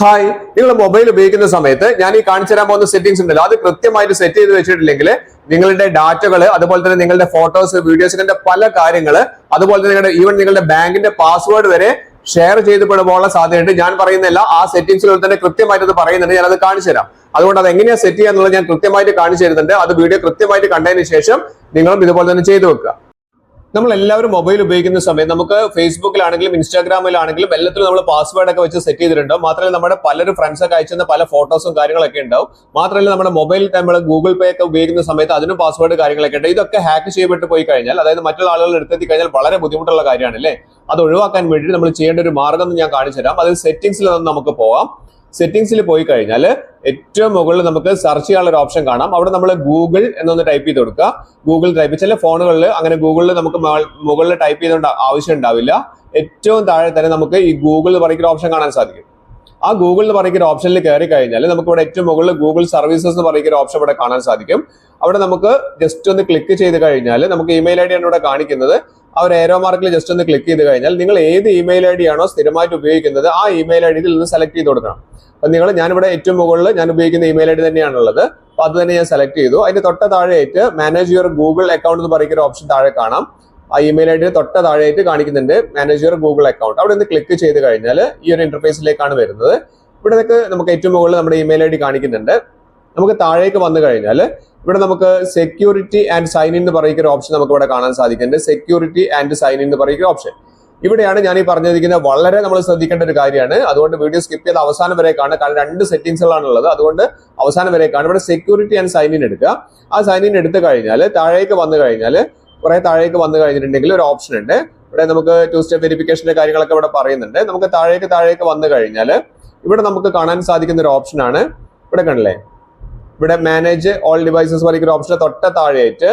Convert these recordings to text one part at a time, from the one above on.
Hi, നിങ്ങൾ mobile ഉപയോഗിക്കുന്ന സമയത്ത് ഞാൻ ഈ കാണിച്ചു തരാൻ പോകുന്ന സെറ്റിംഗ്സ് ഉണ്ടല്ലോ, അത് കൃത്യമായിട്ട് സെറ്റ് ചെയ്ത് വെച്ചിട്ടില്ലെങ്കിൽ നിങ്ങളുടെ ഡാറ്റകൾ, അതുപോലെ തന്നെ നിങ്ങളുടെ ഫോട്ടോസ്, വീഡിയോസിന്റെ പല കാര്യങ്ങൾ, അതുപോലെ തന്നെ നിങ്ങളുടെ ബാങ്കിന്റെ പാസ്വേഡ് വരെ ഷെയർ ചെയ്ത് പെടുമ്പോഴുള്ള സാധ്യതയുണ്ട്. ഞാൻ പറയുന്നില്ല, ആ സെറ്റിംഗ്സിൽ തന്നെ കൃത്യമായിട്ട് അത് പറയുന്നുണ്ട്. ഞാൻ അത് കാണിച്ചു തരാം. അതുകൊണ്ട് അത് എങ്ങനെയാ സെറ്റ് ചെയ്യാന്നുള്ളത് ഞാൻ കൃത്യമായിട്ട് കാണിച്ചു തരുന്നുണ്ട്. അത് വീഡിയോ കൃത്യമായിട്ട് കണ്ടതിന് ശേഷം നിങ്ങളും ഇതുപോലെ തന്നെ ചെയ്തു വെക്കുക. നമ്മൾ എല്ലാവരും മൊബൈൽ ഉപയോഗിക്കുന്ന സമയത്ത് നമുക്ക് ഫേസ്ബുക്കിലാണെങ്കിലും ഇൻസ്റ്റാഗ്രാമിലാണെങ്കിലും എല്ലാത്തിലും നമ്മൾ പാസ്വേഡ് ഒക്കെ വെച്ച് സെറ്റ് ചെയ്തിട്ടുണ്ടാവും. മാത്രമല്ല നമ്മുടെ പലരും ഫ്രണ്ട്സ് ഒക്കെ അയച്ചുന്ന പല ഫോട്ടോസും കാര്യങ്ങളൊക്കെ ഉണ്ടാവും. മാത്രമല്ല നമ്മുടെ മൊബൈൽ നമ്മൾ ഗൂഗിൾ പേ ഒക്കെ ഉപയോഗിക്കുന്ന സമയത്ത് അതിനും പാസ്വേഡ് കാര്യങ്ങളൊക്കെ ഉണ്ട്. ഇതൊക്കെ ഹാക്ക് ചെയ്യപ്പെട്ട് പോയി കഴിഞ്ഞാൽ, അതായത് മറ്റുള്ള ആളുകൾ എടുത്തെത്തി കഴിഞ്ഞാൽ വളരെ ബുദ്ധിമുട്ടുള്ള കാര്യമാണ് അല്ലേ. അത് ഒഴിവാക്കാൻ വേണ്ടി നമ്മൾ ചെയ്യേണ്ട ഒരു മാർഗ്ഗം ഞാൻ കാണിച്ചു തരാം. അതിൽ സെറ്റിംഗ്സിൽ നിന്ന് നമുക്ക് പോവാം. സെറ്റിംഗ്സിൽ പോയി കഴിഞ്ഞാൽ ഏറ്റവും മുകളിൽ നമുക്ക് സെർച്ച് ചെയ്യാനുള്ള ഒരു ഓപ്ഷൻ കാണാം. അവിടെ നമ്മൾ ഗൂഗിൾ എന്നൊന്ന് ടൈപ്പ് ചെയ്ത് കൊടുക്കുക. ഗൂഗിൾ ടൈപ്പ്, ചില ഫോണുകളിൽ അങ്ങനെ ഗൂഗിളിൽ നമുക്ക് മുകളിൽ ടൈപ്പ് ചെയ്തുകൊണ്ട് ആവശ്യം ഉണ്ടാവില്ല. ഏറ്റവും താഴെ തന്നെ നമുക്ക് ഈ ഗൂഗിൾ എന്ന് പറയുന്ന ഓപ്ഷൻ കാണാൻ സാധിക്കും. ആ ഗൂഗിൾ എന്ന് പറയുന്ന ഓപ്ഷനിൽ കയറി കഴിഞ്ഞാൽ നമുക്ക് ഇവിടെ ഏറ്റവും മുകളിൽ ഗൂഗിൾ സർവീസസ് എന്ന് പറയുന്ന ഓപ്ഷൻ ഇവിടെ കാണാൻ സാധിക്കും. അവിടെ നമുക്ക് ജസ്റ്റ് ഒന്ന് ക്ലിക്ക് ചെയ്ത് കഴിഞ്ഞാൽ നമുക്ക് ഇമെയിൽ ഐ ഡി ആണ് ഇവിടെ കാണിക്കുന്നത്. ആ ഒരു ഏരോ മാർക്കിൽ ജസ്റ്റ് ഒന്ന് ക്ലിക്ക് ചെയ്ത് കഴിഞ്ഞാൽ നിങ്ങൾ ഏത് ഇമെയിൽ ഐ ഡി ആണോ സ്ഥിരമായിട്ട് ഉപയോഗിക്കുന്നത് ആ ഇമെയിൽ ഐ ഡിയിൽ നിന്ന് സെലക്ട് ചെയ്ത് കൊടുക്കണം. അപ്പൊ ഞാനിവിടെ ഏറ്റവും മുകളിൽ ഞാൻ ഉപയോഗിക്കുന്ന ഇമെയിൽ ഐ ഡി തന്നെയാണുള്ളത്. അപ്പൊ അത് തന്നെ ഞാൻ സെലക്ട് ചെയ്തു. അതിന്റെ തൊട്ട താഴെയായിട്ട് മാനേജ് യുവർ ഗൂഗിൾ അക്കൗണ്ട് എന്ന് പറയുന്ന ഒരു ഓപ്ഷൻ താഴെ കാണാം. ആ ഇമെയിൽ ഐ ഡി തൊട്ട താഴെയായിട്ട് കാണിക്കുന്നുണ്ട് മാനേജ് യുവർ ഗൂഗിൾ അക്കൗണ്ട്. അവിടെ നിന്ന് ക്ലിക്ക് ചെയ്ത് കഴിഞ്ഞാൽ ഈ ഒരു ഇന്റർഫേസിലേക്കാണ് വരുന്നത്. ഇവിടെ നമുക്ക് ഏറ്റവും മുകളിൽ നമ്മുടെ ഇമെയിൽ ഐ ഡി കാണിക്കുന്നുണ്ട്. നമുക്ക് താഴേക്ക് വന്നു കഴിഞ്ഞാൽ ഇവിടെ നമുക്ക് സെക്യൂരിറ്റി ആൻഡ് സൈൻ ഇൻ എന്ന് പറയുന്ന ഒരു ഓപ്ഷൻ നമുക്ക് ഇവിടെ കാണാൻ സാധിക്കുന്നുണ്ട്. സെക്യൂരിറ്റി ആൻഡ് സൈൻ ഇൻ എന്ന് പറയുന്ന ഓപ്ഷൻ ഇവിടെയാണ് ഞാൻ ഈ പറഞ്ഞിരിക്കുന്നത്. വളരെ നമ്മൾ ശ്രദ്ധിക്കേണ്ട ഒരു കാര്യമാണ്. അതുകൊണ്ട് വീഡിയോ സ്കിപ്പ് ചെയ്ത് അവസാനം വരെ കാണുക. കാരണം 2 സെറ്റിംഗ്സുകളാണ് ഉള്ളത്. അതുകൊണ്ട് അവസാനം വരെ കാണുക. ഇവിടെ സെക്യൂരിറ്റി ആൻഡ് സൈൻ ഇൻ എടുക്കുക. ആ സൈൻ ഇൻ എടുത്തു കഴിഞ്ഞാൽ താഴേക്ക് വന്നു കഴിഞ്ഞാൽ കുറെ താഴേക്ക് വന്നു കഴിഞ്ഞിട്ടുണ്ടെങ്കിൽ ഒരു ഓപ്ഷൻ ഉണ്ട്. ഇവിടെ നമുക്ക് 2 സ്റ്റെപ്പ് വെരിഫിക്കേഷന്റെ കാര്യങ്ങളൊക്കെ ഇവിടെ പറയുന്നുണ്ട്. നമുക്ക് താഴേക്ക് വന്നു കഴിഞ്ഞാൽ ഇവിടെ നമുക്ക് കാണാൻ സാധിക്കുന്ന ഒരു ഓപ്ഷനാണ്. ഇവിടെ കണ്ടില്ലേ, ഇവിടെ മാനേജ് ഓൾ ഡിവൈസസ് പറയുന്ന ഒരു ഓപ്ഷൻ തൊട്ട താഴെയായിട്ട്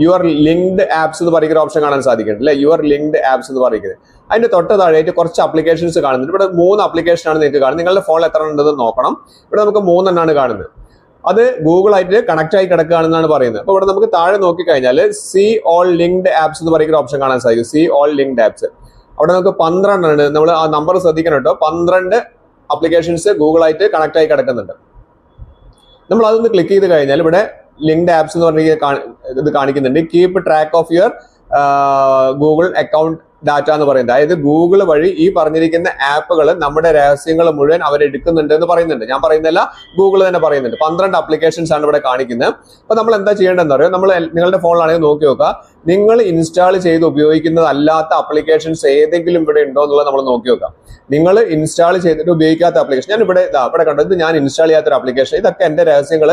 യുവർ ലിങ്ക്ഡ് ആപ്സ് എന്ന് പറയുന്ന ഓപ്ഷൻ കാണാൻ സാധിക്കുന്നുണ്ട് അല്ലെ. യുവർ ലിങ്ക്ഡ് ആപ്സ് എന്ന് പറയുന്നത് അതിന്റെ തൊട്ട താഴെയായിട്ട് കുറച്ച് ആപ്ലിക്കേഷൻസ് കാണുന്നുണ്ട്. ഇവിടെ 3 ആപ്ലിക്കേഷൻ ആണ് നിങ്ങൾക്ക് കാണുന്നത്. നിങ്ങളുടെ ഫോണിൽ എത്ര ഉണ്ടെന്ന് നോക്കണം. ഇവിടെ നമുക്ക് 3 എണ്ണമാണ് കാണുന്നത്. അത് ഗൂഗിൾ ആയിട്ട് കണക്ട് ആയി കിടക്കുകയാണെന്നാണ് പറയുന്നത്. അപ്പൊ ഇവിടെ നമുക്ക് താഴെ നോക്കി കഴിഞ്ഞാൽ സി ഓൾ ലിങ്ക്ഡ് ആപ്സ് എന്ന് പറയുന്ന ഓപ്ഷൻ കാണാൻ സാധിക്കും. See all linked apps. അവിടെ നമുക്ക് 12 ആണ്. നമ്മൾ ആ നമ്പർ ശ്രദ്ധിക്കണം കേട്ടോ. 12 ആപ്ലിക്കേഷൻസ് ഗൂഗിൾ ആയിട്ട് കണക്ട് ആയി കിടക്കുന്നുണ്ട്. നമ്മൾ അതൊന്ന് ക്ലിക്ക് ചെയ്ത് കഴിഞ്ഞാൽ ഇവിടെ ലിങ്ക്ഡ് ആപ്സ് എന്ന് പറഞ്ഞ ഇത് കാണിക്കുന്നുണ്ട്. Keep track of your Google account data എന്ന് പറയുന്നത്. അതായത് ഗൂഗിൾ വഴി ഈ പറഞ്ഞിരിക്കുന്ന ആപ്പുകൾ നമ്മുടെ രഹസ്യങ്ങൾ മുഴുവൻ അവരെടുക്കുന്നുണ്ട് എന്ന് പറയുന്നുണ്ട്. ഞാൻ പറയുന്നില്ല, ഗൂഗിൾ തന്നെ പറയുന്നുണ്ട്. 12 ആപ്ലിക്കേഷൻസ് ആണ് ഇവിടെ കാണിക്കുന്നത്. അപ്പൊ നമ്മൾ എന്താ ചെയ്യേണ്ടതെന്ന് അറിയോ, നിങ്ങളുടെ ഫോണിലാണെങ്കിൽ നോക്കി നോക്കുക. നിങ്ങൾ ഇൻസ്റ്റാൾ ചെയ്ത് ഉപയോഗിക്കുന്നതല്ലാത്ത ആപ്ലിക്കേഷൻസ് ഏതെങ്കിലും ഇവിടെ ഉണ്ടോ എന്നുള്ളത് നമ്മൾ നോക്കി നോക്കാം. നിങ്ങൾ ഇൻസ്റ്റാൾ ചെയ്തിട്ട് ഉപയോഗിക്കാത്ത ആപ്ലിക്കേഷൻ, ഞാൻ ഇവിടെ കണ്ടത് ഞാൻ ഇൻസ്റ്റാൾ ചെയ്യാത്തൊരു ആപ്ലിക്കേഷൻ, ഇതൊക്കെ എന്റെ രഹസ്യങ്ങൾ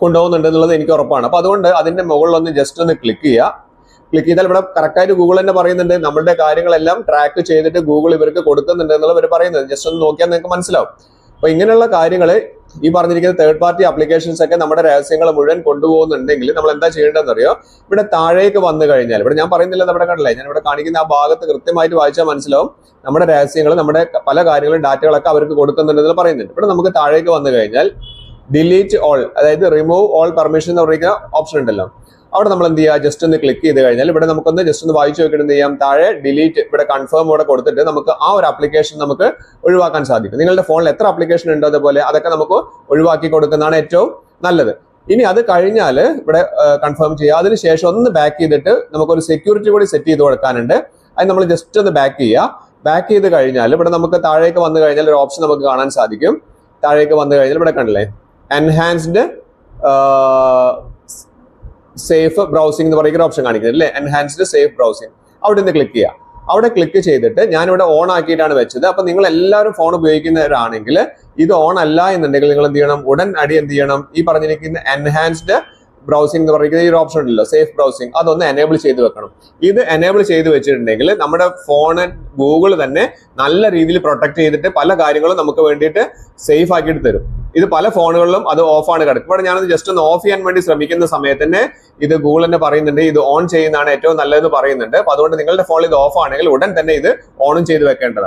കൊണ്ടുപോകുന്നുണ്ട് എന്നുള്ളത് എനിക്ക് ഉറപ്പാണ്. അപ്പൊ അതുകൊണ്ട് അതിന്റെ മുകളിലൊന്ന് ജസ്റ്റ് ഒന്ന് ക്ലിക്ക് ചെയ്യുക. ക്ലിക്ക് ചെയ്താൽ ഇവിടെ കറക്റ്റായിട്ട് ഗൂഗിൾ തന്നെ പറയുന്നുണ്ട് നമ്മുടെ കാര്യങ്ങളെല്ലാം ട്രാക്ക് ചെയ്തിട്ട് ഗൂഗിൾ ഇവർക്ക് കൊടുക്കുന്നുണ്ട് എന്നുള്ളത് ഇവർ പറയുന്നത്. ജസ്റ്റ് ഒന്ന് നോക്കിയാൽ നിങ്ങൾക്ക് മനസ്സിലാവും. അപ്പൊ ഇങ്ങനെയുള്ള കാര്യങ്ങൾ ഈ പറഞ്ഞിരിക്കുന്ന തേർഡ് പാർട്ടി ആപ്ലിക്കേഷൻസ് ഒക്കെ നമ്മുടെ രഹസ്യങ്ങൾ മുഴുവൻ കൊണ്ടുപോകുന്നുണ്ടെങ്കിൽ നമ്മൾ എന്താ ചെയ്യേണ്ടതെന്ന് അറിയോ, ഇവിടെ താഴേക്ക് വന്നു കഴിഞ്ഞാൽ ഇവിടെ ഞാൻ പറയുന്നില്ല, നമ്മുടെ കണ്ടില്ലേ, ഞാൻ ഇവിടെ കാണിക്കുന്ന ആ ഭാഗത്ത് കൃത്യമായിട്ട് വായിച്ചാൽ മനസ്സിലാവും നമ്മുടെ രഹസ്യങ്ങൾ, നമ്മുടെ പല കാര്യങ്ങളും ഡാറ്റകളൊക്കെ അവർക്ക് കൊടുക്കുന്നുണ്ടെന്ന് പറയുന്നുണ്ട്. ഇവിടെ നമുക്ക് താഴേക്ക് വന്നു കഴിഞ്ഞാൽ ഡിലീറ്റ് ഓൾ, അതായത് റിമൂവ് ഓൾ പെർമിഷൻ എന്ന് പറയുന്ന ഓപ്ഷൻ ഉണ്ടല്ലോ, അവിടെ നമ്മൾ എന്ത് ചെയ്യുക, ജസ്റ്റ് ഒന്ന് ക്ലിക്ക് ചെയ്ത് കഴിഞ്ഞാൽ ഇവിടെ നമുക്കൊന്ന് ജസ്റ്റ് ഒന്ന് വായിച്ചു നോക്കിയിട്ട് എന്ത് ചെയ്യാം, താഴെ ഡിലീറ്റ് ഇവിടെ കൺഫേം ഇവിടെ കൊടുത്തിട്ട് നമുക്ക് ആ ഒരു ആപ്ലിക്കേഷൻ നമുക്ക് ഒഴിവാക്കാൻ സാധിക്കും. നിങ്ങളുടെ ഫോണിൽ എത്ര ആപ്ലിക്കേഷൻ ഉണ്ടോ അതുപോലെ അതൊക്കെ നമുക്ക് ഒഴിവാക്കി കൊടുക്കുന്നതാണ് ഏറ്റവും നല്ലത്. ഇനി അത് കഴിഞ്ഞാൽ ഇവിടെ കൺഫേം ചെയ്യുക. അതിനുശേഷം ഒന്ന് ബാക്ക് ചെയ്തിട്ട് നമുക്കൊരു സെക്യൂരിറ്റി കൂടി സെറ്റ് ചെയ്ത് കൊടുക്കാനുണ്ട്. അത് നമ്മൾ ജസ്റ്റ് ഒന്ന് ബാക്ക് ചെയ്യുക. ബാക്ക് ചെയ്ത് കഴിഞ്ഞാൽ ഇവിടെ നമുക്ക് താഴേക്ക് വന്നു കഴിഞ്ഞാൽ ഒരു ഓപ്ഷൻ നമുക്ക് കാണാൻ സാധിക്കും. താഴേക്ക് വന്നു കഴിഞ്ഞാൽ ഇവിടെ കണ്ടില്ലേ, എൻഹാൻസ്ഡ് സേഫ് ബ്രൗസിംഗ് എന്ന് പറയുന്ന ഓപ്ഷൻ കാണിക്കുന്നത് അല്ലേ, എൻഹാൻസ്ഡ് സേഫ് ബ്രൗസിംഗ്. അവിടെ നിന്ന് ക്ലിക്ക് ചെയ്യുക. അവിടെ ക്ലിക്ക് ചെയ്തിട്ട് ഞാനിവിടെ ഓൺ ആക്കിയിട്ടാണ് വെച്ചത്. അപ്പൊ നിങ്ങൾ എല്ലാവരും ഫോൺ ഉപയോഗിക്കുന്നവരാണെങ്കിൽ ഇത് ഓൺ അല്ല എന്നുണ്ടെങ്കിൽ നിങ്ങൾ എന്ത് ചെയ്യണം, ഉടൻ അടി എന്ത് ചെയ്യണം, ഈ പറഞ്ഞിരിക്കുന്ന എൻഹാൻസ്ഡ് ബ്രൗസിംഗ് എന്ന് പറയുന്ന ഈ ഒരു ഓപ്ഷൻ ഉണ്ടല്ലോ, സേഫ് ബ്രൗസിംഗ്, അതൊന്ന് എനേബിൾ ചെയ്ത് വെക്കണം. ഇത് എനേബിൾ ചെയ്ത് വെച്ചിട്ടുണ്ടെങ്കിൽ നമ്മുടെ ഫോണ് ഗൂഗിൾ തന്നെ നല്ല രീതിയിൽ പ്രൊട്ടക്ട് ചെയ്തിട്ട് പല കാര്യങ്ങളും നമുക്ക് വേണ്ടിയിട്ട് സേഫ് ആക്കിയിട്ട് തരും. ഇത് പല ഫോണുകളിലും അത് ഓഫാണ് കിടക്കും. ഇവിടെ ഞാനത് ജസ്റ്റ് ഒന്ന് ഓഫ് ചെയ്യാൻ വേണ്ടി ശ്രമിക്കുന്ന സമയത്ത് തന്നെ ഇത് ഗൂഗിൾ തന്നെ പറയുന്നുണ്ട് ഇത് ഓൺ ചെയ്യുന്നതാണ് ഏറ്റവും നല്ലതെന്ന് പറയുന്നുണ്ട്. അപ്പൊ അതുകൊണ്ട് നിങ്ങളുടെ ഫോണിൽ ഇത് ഓഫ് ആണെങ്കിൽ ഉടൻ തന്നെ ഇത് ഓണും ചെയ്ത് വെക്കേണ്ടതാണ്.